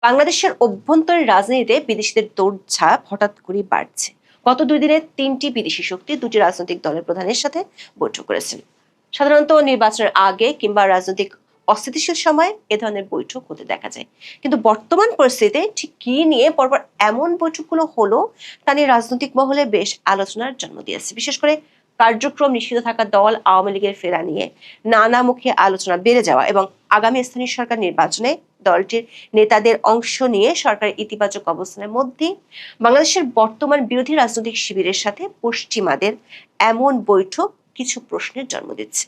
বাংলাদেশের অভ্যন্তরীণ রাজনীতিতে বিদেশিদের দৌড়ঝাঁপ হঠাৎ করেই বাড়ছে। গত 2 দিনে 3টি বিদেশি শক্তি 2টি রাজনৈতিক দলের প্রধানের সাথে বৈঠক করেছেন। সাধারণত নির্বাচনের আগে কিংবা রাজনৈতিক অস্থিতিশীল সময়ে এ ধরনের বৈঠক হতে দেখা যায়, কিন্তু বর্তমান পরিস্থিতিতে ঠিক কি নিয়ে পরপর এমন বৈঠকগুলো হলো তা নিয়ে রাজনৈতিক মহলে বেশ আলোচনার জন্ম দিয়েছে। বিশেষ করে কার্যক্রম নিষিদ্ধ থাকা দল আওয়ামী লীগের ফেরা নিয়ে নানামুখী আলোচনা বেড়ে যাওয়া এবং আগামী স্থানীয় সরকার নির্বাচনে দলটির নেতাদের অংশ নিয়ে সরকারের ইতিবাচক অবস্থানের মধ্যে বাংলাদেশের বর্তমান বিরোধী রাজনৈতিক শিবিরের সাথে পশ্চিমাদের এমন বৈঠক কিছু প্রশ্নের জন্ম দিচ্ছে।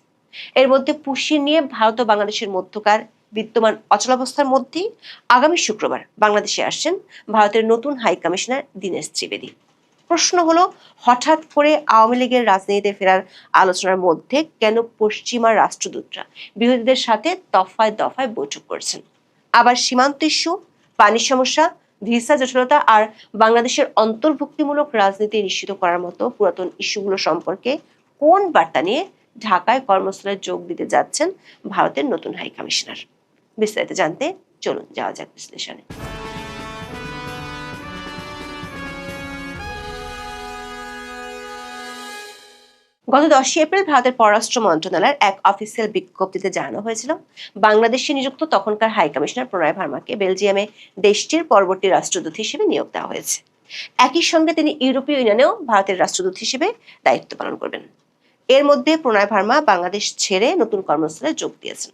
এর মধ্যে পুশিয়ে নিয়ে ভারত ও বাংলাদেশের মধ্যকার বিদ্যমান অচলাবস্থার মধ্যেই আগামী শুক্রবার বাংলাদেশে আসছেন ভারতের নতুন হাই কমিশনার দীনেশ ত্রিবেদী। প্রশ্ন হলো, হঠাৎ করে আওয়ামী লীগের রাজনীতিতে ফেরার আলোচনার মধ্যে কেন পশ্চিমা রাষ্ট্রদূতরা বিরোধীদের সাথে দফায় দফায় বৈঠক করছেন? আবার সীমান্ত ইস্যু, পানি সমস্যা, ভিসা জটিলতা আর বাংলাদেশের অন্তর্ভুক্তিমূলক রাজনীতি নিশ্চিত করার মতো পুরাতন ইস্যুগুলো সম্পর্কে কোন বার্তা নিয়ে ঢাকায় কর্মস্থলে যোগ দিতে যাচ্ছেন ভারতের নতুন হাই কমিশনার? বিস্তারিত জানতে চলুন যাওয়া যাক বিশ্লেষণে। গত 10 এপ্রিল ভারতের পররাষ্ট্র মন্ত্রণালয়ের এক অফিসিয়াল বিজ্ঞপ্তিতে জানানো হয়েছিল, বাংলাদেশে নিযুক্ত তখনকার হাই কমিশনার প্রণয় ভার্মাকে বেলজিয়ামে দেশটির পরবর্তী রাষ্ট্রদূত হিসেবে নিয়োগ দেওয়া হয়েছে। একই সঙ্গে তিনি ইউরোপীয় ইউনিয়নেও ভারতের রাষ্ট্রদূত হিসেবে দায়িত্ব পালন করবেন। এর মধ্যে প্রণয় ভার্মা বাংলাদেশ ছেড়ে নতুন কর্মস্থলে যোগ দিয়েছেন।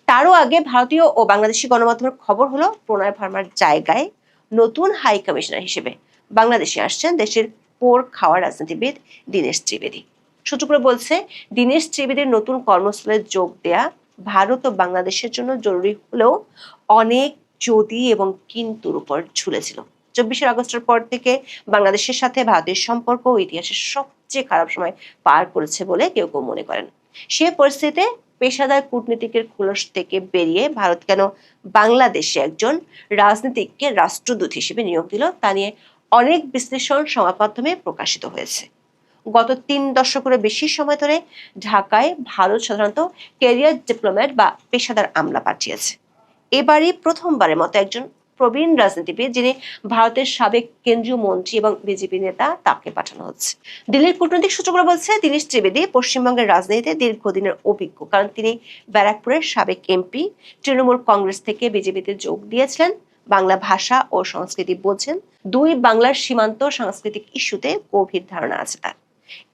তারও আগে ভারতীয় ও বাংলাদেশি গণমাধ্যমের খবর হলো, প্রণয় ভার্মার জায়গায় নতুন হাই কমিশনার হিসেবে বাংলাদেশে আসছেন দেশের পোর খাওয়া রাজনীতিবিদ দীনেশ ত্রিবেদী। সূত্রগুলো বলছে, দীনেশ ত্রিবেদীর নতুন কর্মস্থলে যোগ দেয়া ভারত ও বাংলাদেশের জন্য জরুরি হলেও অনেক যদি এবং কিন্তুর উপর ঝুলেছিল। 24 আগস্টের পর থেকে বাংলাদেশের সাথে ভারতের সম্পর্ক ইতিহাসের সবচেয়ে খারাপ সময় পার করেছে বলে কেউ কেউ মনে করেন। সে পরিস্থিতিতে পেশাদার কূটনীতিকের খোলস থেকে বেরিয়ে ভারত কেন বাংলাদেশে একজন রাজনীতিককে রাষ্ট্রদূত হিসেবে নিয়োগ দিল তা নিয়ে অনেক বিশ্লেষণ সংবাদ মাধ্যমে প্রকাশিত হয়েছে। গত 3 দশকেরও বেশি সময় ধরে ঢাকায় ভারত সাধারণত ক্যারিয়ার ডিপ্লোম্যাট বা পেশাদার আমলা পাঠিয়েছে। এবারই প্রথমবারের মতো একজন প্রবীণ রাজনীতিবিদ, যিনি ভারতের সাবেক কেন্দ্রীয় মন্ত্রী এবং বিজেপি নেতা, তাকে পাঠানো হচ্ছে। দিল্লির কূটনৈতিক সূত্রগুলো বলছে, দীনেশ ত্রিবেদী পশ্চিমবঙ্গের রাজনীতিতে দীর্ঘদিনের অভিজ্ঞ, কারণ তিনি ব্যারাকপুরের সাবেক এমপি, তৃণমূল কংগ্রেস থেকে বিজেপিতে যোগ দিয়েছিলেন, বাংলা ভাষা ও সংস্কৃতি বোঝেন, দুই বাংলার সীমান্ত সাংস্কৃতিক ইস্যুতে গভীর ধারণা আছে তার।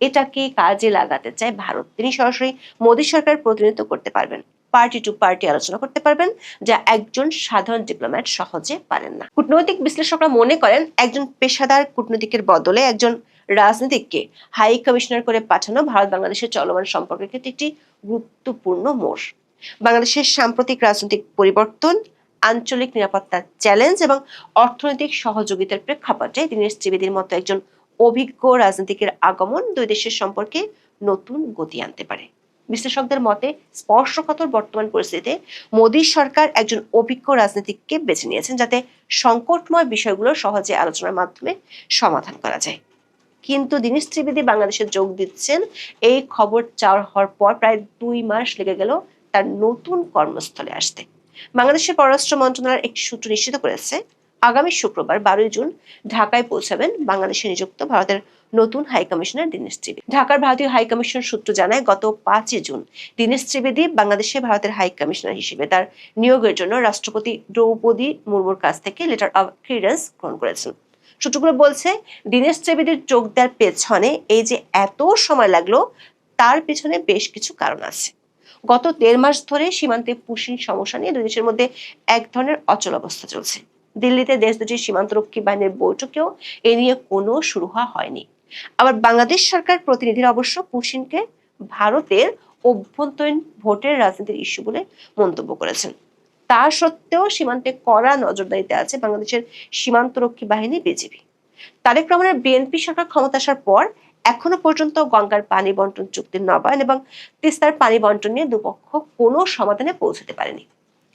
এটাকে কাজে লাগাতে চায় ভারত। তিনি সরাসরি মোদী সরকার প্রতিনিধিত্ব করতে পারবেন, পার্টি টু পার্টি আলোচনা করতে পারবেন, যা একজন সাধারণ ডিপ্লোম্যাট সহজে পারেন না। কূটনৈতিক বিশ্লেষকরা মনে করেন, একজন পেশাদার কূটনীতিকের বদলে একজন রাজনীতিককে হাই কমিশনার করে পাঠানো ভারত বাংলাদেশের চলমান সম্পর্কের ক্ষেত্রে একটি গুরুত্বপূর্ণ মোড়। বাংলাদেশের সাম্প্রতিক রাজনৈতিক পরিবর্তন, আঞ্চলিক নিরাপত্তার চ্যালেঞ্জ এবং অর্থনৈতিক সহযোগিতার প্রেক্ষাপটে দীনেশ ত্রিবেদীর মতো একজন অভিজ্ঞ রাজনীতিকের আগমন দুই দেশের সম্পর্কে নতুন গতি আনতে পারে। বিশ্লেষকদের মতে, স্পর্শকাতর বর্তমান পরিস্থিতিতে মোদী সরকার একজন অভিজ্ঞ রাজনীতিককে বেছে নিয়েছেন, যাতে সংকটময় বিষয়গুলো সহজে আলোচনার মাধ্যমে সমাধান করা যায়। কিন্তু দীনেশ ত্রিবেদী বাংলাদেশে যোগ দিচ্ছেন এই খবর চাওয়া হওয়ার পর প্রায় 2 মাস লেগে গেল তার নতুন কর্মস্থলে আসতে। বাংলাদেশের পররাষ্ট্র মন্ত্রণালয়ের একটি সূত্র নিশ্চিত করেছে, আগামী শুক্রবার 12 জুন ঢাকায় পৌঁছাবেন বাংলাদেশে নিযুক্ত ভারতের নতুন হাই কমিশনার দীনেশ ত্রিবেদী। ঢাকার ভারতীয় হাই কমিশন সূত্র জানায়, গত 5 জুন দীনেশ ত্রিবেদী বাংলাদেশে ভারতের হাই কমিশনার হিসেবে তার নিয়োগের জন্য রাষ্ট্রপতি দ্রৌপদী মুর্মুর কাছ থেকে লেটার অব ক্লিয়ারেন্স গ্রহণ করেছেন। সূত্রগুলো বলছে, দীনেশ ত্রিবেদীর যোগ দেওয়ার পেছনে এই যে এত সময় লাগলো, তার পেছনে বেশ কিছু কারণ আছে। গত 1.5 মাস ধরে সীমান্তে পুশিং সমস্যা নিয়ে দুই দেশের মধ্যে এক ধরনের অচল অবস্থা চলছে। দিল্লিতে দেশ দুটির সীমান্তরক্ষী বাহিনীর বৈঠকেও এ নিয়ে কোনো শুরু হয়নি। আবার বাংলাদেশ সরকার প্রতিনিধিরা অবশ্য পুশিংকে ভারতের অভ্যন্তরীণ ভোটের রাজনীতির ইস্যু বলে মন্তব্য করেছেন। তা সত্ত্বেও সীমান্তে কড়া নজরদারিতে আছে বাংলাদেশের সীমান্তরক্ষী বাহিনী বিজিবি। তারেক রহমানের বিএনপি সরকার ক্ষমতা আসার পর এখনো পর্যন্ত গঙ্গার পানি বন্টন চুক্তির নবায়ন এবং তিস্তার পানি বন্টন নিয়ে দুপক্ষ কোনো সমাধানে পৌঁছতে পারেনি।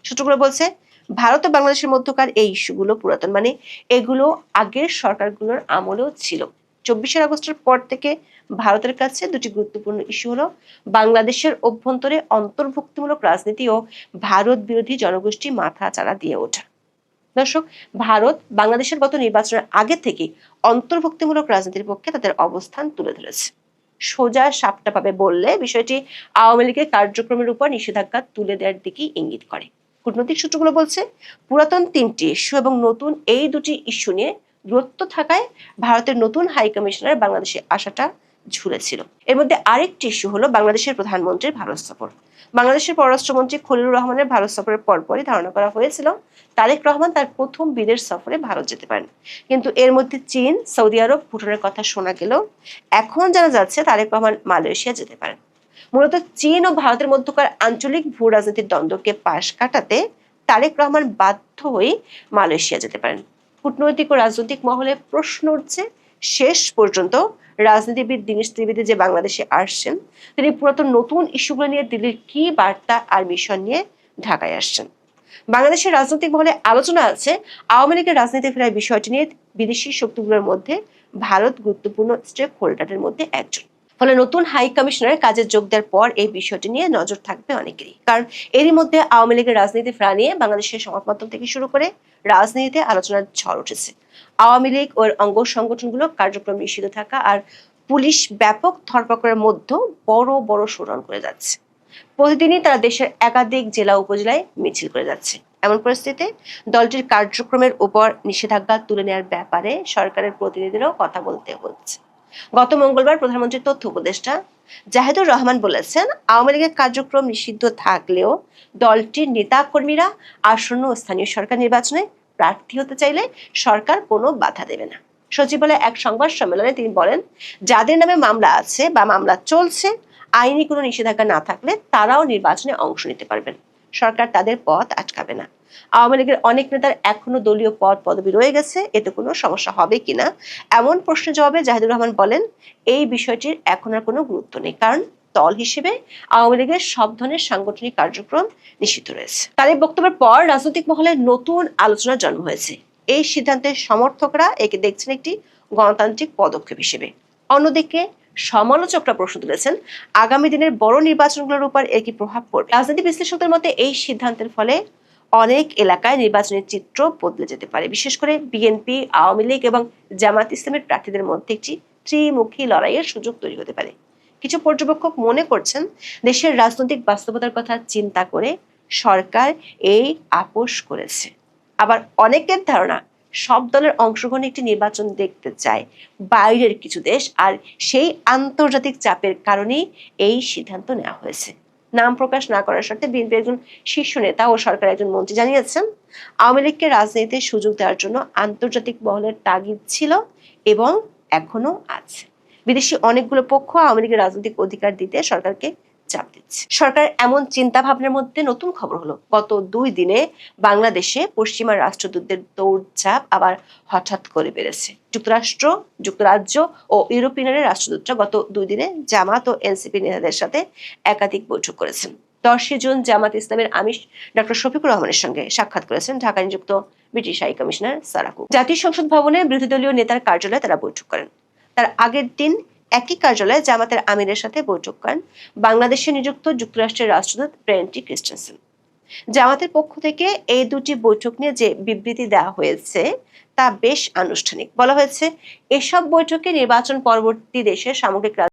সূত্রগুলো বলছে, ভারত ও বাংলাদেশের মধ্যকার এই ইস্যুগুলো পুরাতন, মানে এগুলো আগের সরকারগুলোর আমলেও ছিল। 24 আগস্টের পর থেকে ভারতের কাছে দুটি গুরুত্বপূর্ণ ইস্যু হলো বাংলাদেশের অভ্যন্তরে অন্তর্ভুক্তিমূলক রাজনীতি ও ভারত বিরোধী জনগোষ্ঠী মাথা চাড়া দিয়ে ওঠা। দর্শক, ভারত বাংলাদেশের গত নির্বাচনের আগে থেকে অন্তর্ভুক্তিমূলক রাজনীতির পক্ষে তাদের অবস্থান তুলে ধরেছে। সোজা সাপটাভাবে বললে বিষয়টি আওয়ামী লীগের কার্যক্রমের উপর নিষেধাজ্ঞা তুলে দেওয়ার দিকেই ইঙ্গিত করে। কূটনৈতিক সূত্রগুলো বলছে, পুরাতন 3টি ইস্যু এবং নতুন এই 2টি ইস্যু নিয়ে দূরত্ব থাকায় ভারতের নতুন হাই কমিশনার বাংলাদেশে আসাটা ঝুলেছিল। এর মধ্যে আরেকটি ইস্যু হলো বাংলাদেশের প্রধানমন্ত্রীর ভারত সফর। বাংলাদেশের পররাষ্ট্রমন্ত্রী খলিলুর রহমানের ভারত সফরের পরপরই ধারণা করা হয়েছিল তারেক রহমান তার প্রথম বিদেশ সফরে ভারত যেতে পারেন। কিন্তু এর মধ্যে চীন, সৌদি আরব, ভুটানের কথা শোনা গেলেও এখন জানা যাচ্ছে তারেক রহমান মালয়েশিয়া যেতে পারেন। মূলত চীন ও ভারতের মধ্যকার আঞ্চলিক ভূ রাজনীতির দ্বন্দ্বকে পাশ কাটাতে তারেক রহমান বাধ্য হয়ে মালয়েশিয়া যেতে পারেন। কূটনৈতিক ও রাজনৈতিক মহলে প্রশ্ন উঠছে, শেষ পর্যন্ত রাজনীতিবিদ দীনেশ ত্রিবেদী যে বাংলাদেশে আসছেন, তিনি পুরাতন নতুন ইস্যুগুলো নিয়ে দিল্লির কি বার্তা আর মিশন নিয়ে ঢাকায় আসছেন। বাংলাদেশের রাজনৈতিক মহলে আলোচনা আছে, আওয়ামী লীগের রাজনীতি ফেরার বিষয়টি নিয়ে বিদেশি শক্তিগুলোর মধ্যে ভারত গুরুত্বপূর্ণ স্টেক হোল্ডারের মধ্যে একজন। ফলে নতুন হাই কমিশনারের কাজে যোগ দেওয়ার পর এই বিষয়টি নিয়ে নজর থাকবে অনেকেরই। কারণ এরই মধ্যে আওয়ামী লীগের রাজনীতি ফেরা নিয়ে বাংলাদেশের সংবাদ মাধ্যম থেকে শুরু করে রাজনীতিতে আলোচনার ঝড় উঠেছে। আওয়ামী লীগ ও অঙ্গ সংগঠনগুলো কার্যক্রম নিষিদ্ধ থাকা আর পুলিশ ব্যাপক ধরপাকড়ের মধ্যে বড় বড় শোডাউন করে যাচ্ছে। প্রতিদিনই তারা দেশের একাধিক জেলা উপজেলায় মিছিল করে যাচ্ছে। এমন পরিস্থিতিতে দলটির কার্যক্রমের উপর নিষেধাজ্ঞা তুলে নেওয়ার ব্যাপারে সরকারের প্রতিনিধিরাও কথা বলতে হচ্ছে। গত মঙ্গলবার প্রধানমন্ত্রীর তথ্য উপদেষ্টা জাহিদুর রহমান বলেছেন, আওয়ামী লীগের কার্যক্রম নিষিদ্ধ থাকলেও দলটির নেতাকর্মীরা আসন্ন স্থানীয় সরকার নির্বাচনে প্রার্থী হতে চাইলে সরকার কোনো বাধা দেবে না। সচিবালয়ে এক সংবাদ সম্মেলনে তিনি বলেন, যাদের নামে মামলা আছে বা মামলা চলছে, আইনি কোনো নিষেধাজ্ঞা না থাকলে তারাও নির্বাচনে অংশ নিতে পারবেন। সরকার তাদের পথ আটকাবে না। আওয়ামী লীগের অনেক নেতার এখনো দলীয় পদ পদবি রয়ে গেছে, এতে কোনো সমস্যা হবে কিনা এমন প্রশ্নের জবাবে জাহিদুর রহমান বলেন, এই বিষয়টির এখন আর কোনো গুরুত্ব নেই, কারণ দল হিসেবে আওয়ামী লীগের সব ধরনের সাংগঠনিক কার্যক্রম নিষিদ্ধ রয়েছে। তার এই বক্তব্যের পর রাজনৈতিক মহলে নতুন আলোচনার জন্ম হয়েছে। এই সিদ্ধান্তের সমর্থকরা একে দেখছেন একটি গণতান্ত্রিক পদক্ষেপ হিসেবে। অন্যদিকে সমালোচকরা প্রশ্ন তুলেছেন, আগামী দিনের বড় নির্বাচনগুলোর উপর এর কি প্রভাব পড়বে। রাজনীতি বিশ্লেষকদের মতে এই সিদ্ধান্তের ফলে অনেক এলাকায় নির্বাচনের চিত্র বদলে যেতে পারে। বিশেষ করে বিএনপি, আওয়ামী লীগ এবং জামাত ইসলামের প্রার্থীদের মধ্যে একটি ত্রিমুখী লড়াইয়ের সুযোগ তৈরি হতে পারে। কিছু পর্যবেক্ষক মনে করছেন, দেশের রাজনৈতিক বাস্তবতার কথা চিন্তা করে সরকার এই আপোষ করেছে। আবার অনেকের ধারণা, সব দলের অংশগ্রহণে একটি নির্বাচন দেখতে চায় বাইরের কিছু দেশ, আর সেই আন্তর্জাতিক চাপের কারণেই এই সিদ্ধান্ত নেওয়া হয়েছে। নাম প্রকাশ না করার শর্তে বিএনপির একজন শীর্ষ নেতা ও সরকারের একজন মন্ত্রী জানিয়েছেন, আওয়ামী লীগকে রাজনীতিতে সুযোগ দেওয়ার জন্য আন্তর্জাতিক মহলের তাগিদ ছিল এবং এখনো আছে। বিদেশি অনেকগুলো পক্ষ আওয়ামী লীগের রাজনৈতিক অধিকার দিতে সরকারকে চাপ দিচ্ছে। সরকার এমন চিন্তা ভাবনার মধ্যে নতুন খবর হলো, গত 2 দিনে বাংলাদেশে পশ্চিমা রাষ্ট্রদূতদের দৌড়ঝাঁপ আবার হঠাৎ করে বেড়েছে। যুক্তরাষ্ট্র, যুক্তরাজ্য ও ইউরোপিয়ানের রাষ্ট্রদূতরা গত 2 দিনে জামাত ও এনসিপি নেতাদের সাথে একাধিক বৈঠক করেছেন। 10 জুন জামাত ইসলামের আমির ডক্টর শফিকুর রহমানের সঙ্গে সাক্ষাৎ করেছেন ঢাকা নিযুক্ত ব্রিটিশ হাই কমিশনার সারাকু। জাতীয় সংসদ ভবনে বিরোধী দলীয় নেতার কার্যালয়ে তারা বৈঠক করেন। তার আগের দিন একই কার্যালয়ে জামাতের আমিরের সাথে বৈঠক করেন বাংলাদেশে নিযুক্ত যুক্তরাষ্ট্রের রাষ্ট্রদূত ব্রেন্টি ক্রিস্টেনসেন। জামাতের পক্ষ থেকে এই 2টি বৈঠক নিয়ে যে বিবৃতি দেওয়া হয়েছে তা বেশ আনুষ্ঠানিক। বলা হয়েছে, এসব বৈঠকে নির্বাচন পরবর্তী দেশের সামগ্রিক